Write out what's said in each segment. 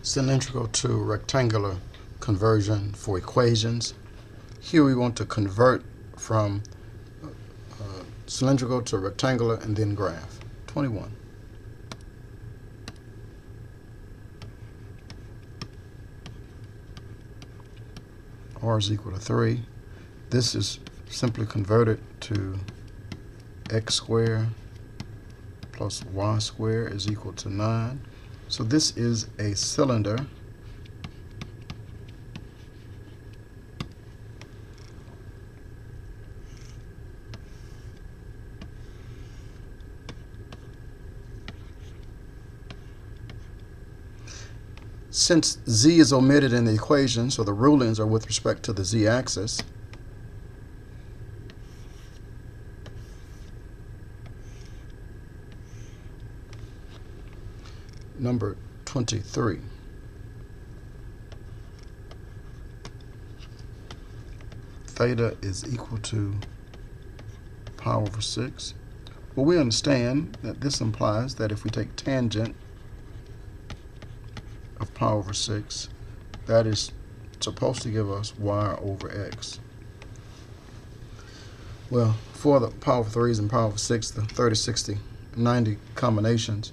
Cylindrical to rectangular conversion for equations. Here we want to convert from cylindrical to rectangular and then graph. 21. R is equal to 3. This is simply converted to x squared plus y squared is equal to 9. So this is a cylinder Since z is omitted in the equation, so the rulings are with respect to the z-axis, number 23. Theta is equal to pi over 6. Well, we understand that this implies that if we take tangent of pi over 6, that is supposed to give us y over x. Well, for the pi over 3s and pi over 6, the 30, 60, 90 combinations,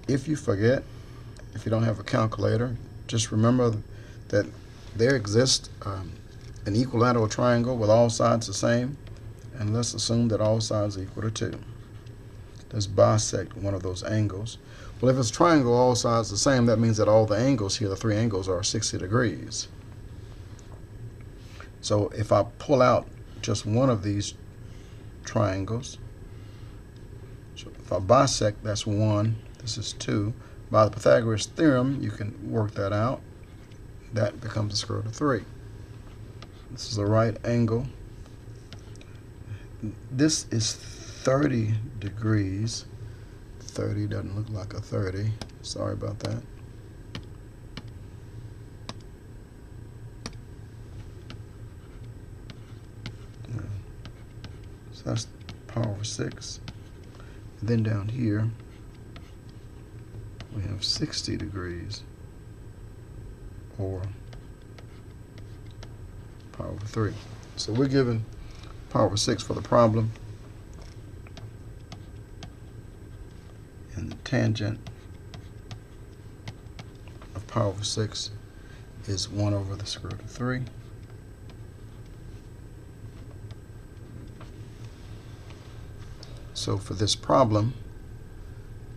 if you forget, if you don't have a calculator, just remember that there exists an equilateral triangle with all sides the same, and let's assume that all sides are equal to 2. Let's bisect one of those angles. Well, if it's a triangle, all sides the same, that means that all the angles here, the three angles, are 60 degrees. So if I pull out just one of these triangles, so if I bisect, that's 1, this is 2. By the Pythagoras theorem, you can work that out. That becomes the square root of 3. This is a right angle. This is 30 degrees. 30 doesn't look like a 30. Sorry about that. So that's pi over 6. And then down here, we have 60 degrees, or pi over 3. So we're given pi over 6 for the problem. And the tangent of pi over 6 is 1 over the square root of 3. So for this problem,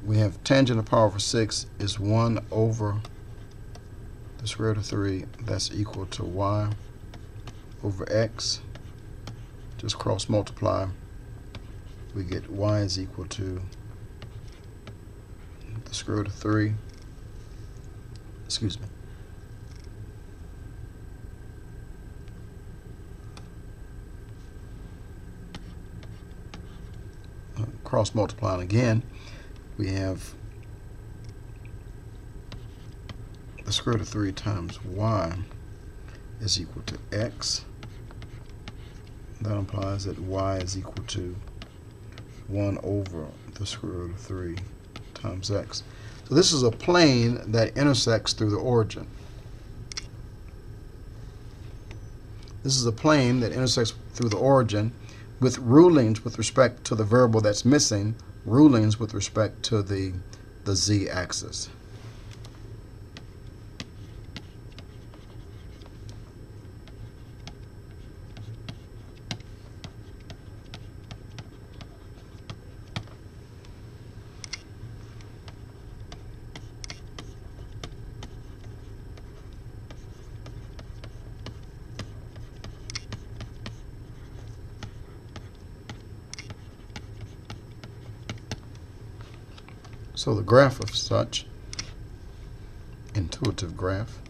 we have tangent of pi over 6 is 1 over the square root of 3. That's equal to y over x. Just cross multiply. We get y is equal to the square root of 3. Excuse me. Cross multiplying again, we have the square root of 3 times y is equal to x. That implies that y is equal to 1 over the square root of 3 times x. So this is a plane that intersects through the origin. This is a plane that intersects through the origin with rulings with respect to the variable that's missing, rulings with respect to the z-axis. So the graph of such intuitive graph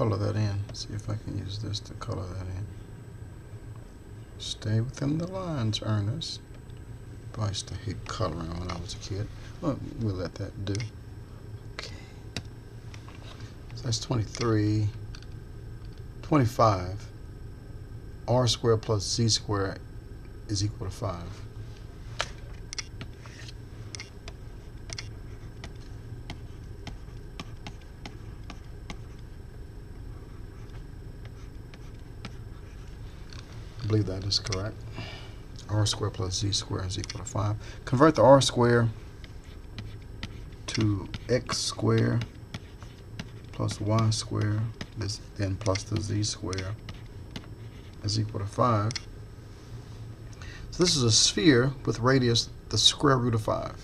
color that in. See if I can use this to color that in. Stay within the lines, Ernest. I used to hate coloring when I was a kid. Well, we'll let that do. Okay. So that's 23. 25. R squared plus Z squared is equal to 5. I believe that is correct. R squared plus Z squared is equal to 5. Convert the R squared to X squared plus Y squared, then plus the Z squared is equal to 5. So this is a sphere with radius the square root of 5.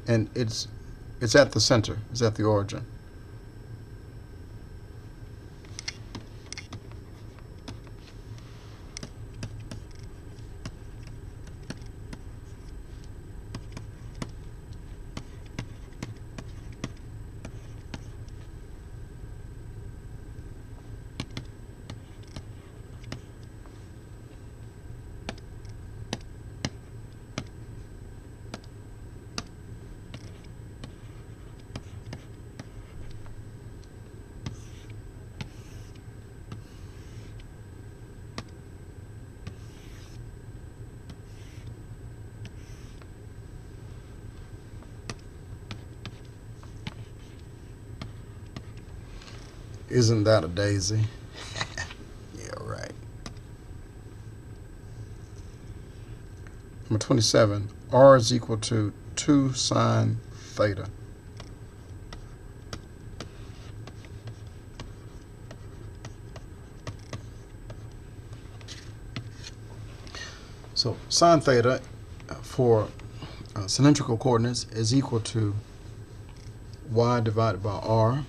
And it's at the center, it's at the origin. Isn't that a daisy? Yeah, right. Number 27, R is equal to 2 sine theta. So sine theta for cylindrical coordinates is equal to y divided by r.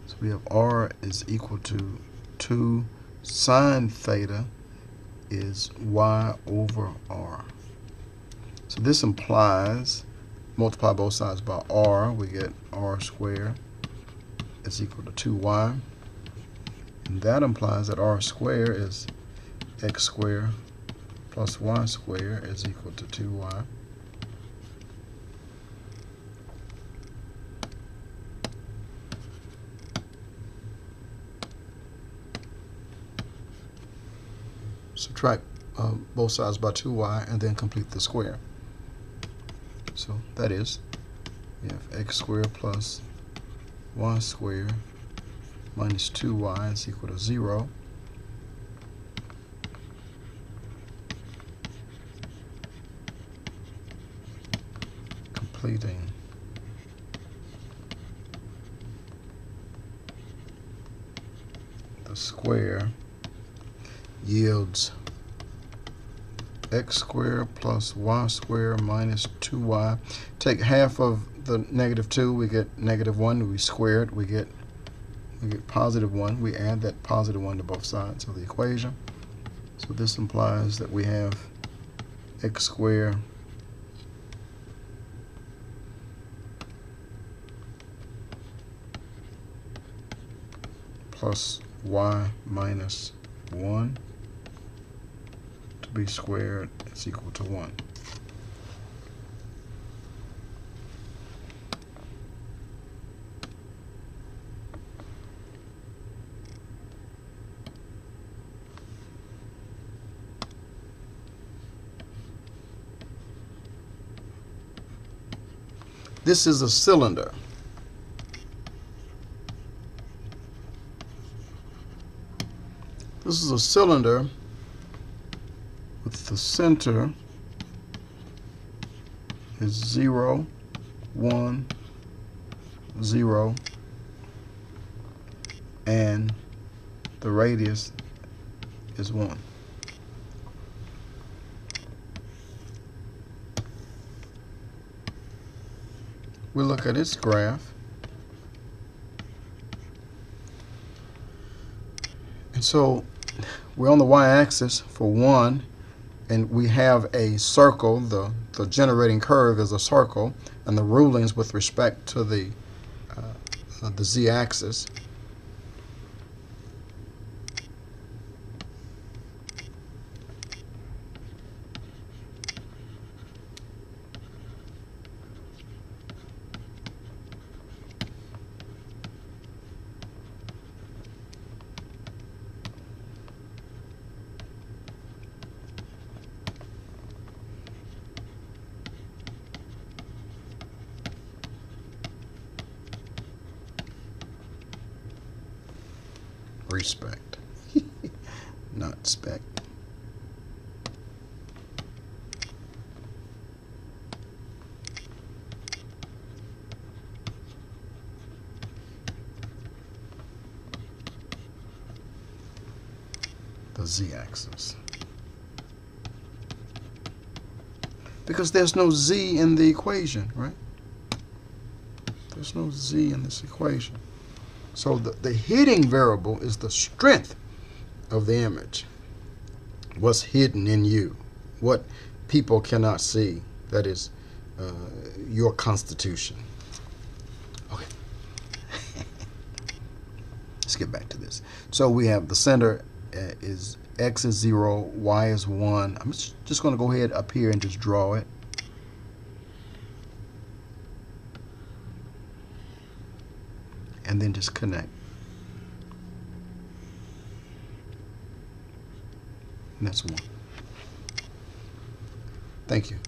So we have r is equal to 2 sine theta is y over r. So this implies, multiply both sides by r, we get r squared is equal to 2y. And that implies that r squared is x squared plus y squared is equal to 2y. Subtract both sides by 2y and then complete the square. So that is, we have x squared plus y squared minus 2y is equal to 0. Completing the square yields x squared plus y squared minus 2y. Take half of the negative 2, we get negative 1. We square it, we get positive 1. We add that positive 1 to both sides of the equation. So this implies that we have x squared plus y minus 1 to be squared is equal to 1. This is a cylinder. This is a cylinder with the center is 0, 1, 0, and the radius is 1. We look at its graph. And so we're on the y-axis for 1, and we have a circle. The the generating curve is a circle, and the rulings with respect to the z-axis. Respect, not spec. The z-axis. Because there's no z in the equation, right? There's no z in this equation. So the hidden variable is the strength of the image. What's hidden in you, what people cannot see, that is your constitution. Okay. Let's get back to this. So we have the center is x is 0, y is 1. I'm just going to go ahead up here and just draw it. And then just connect. And that's 1. Thank you.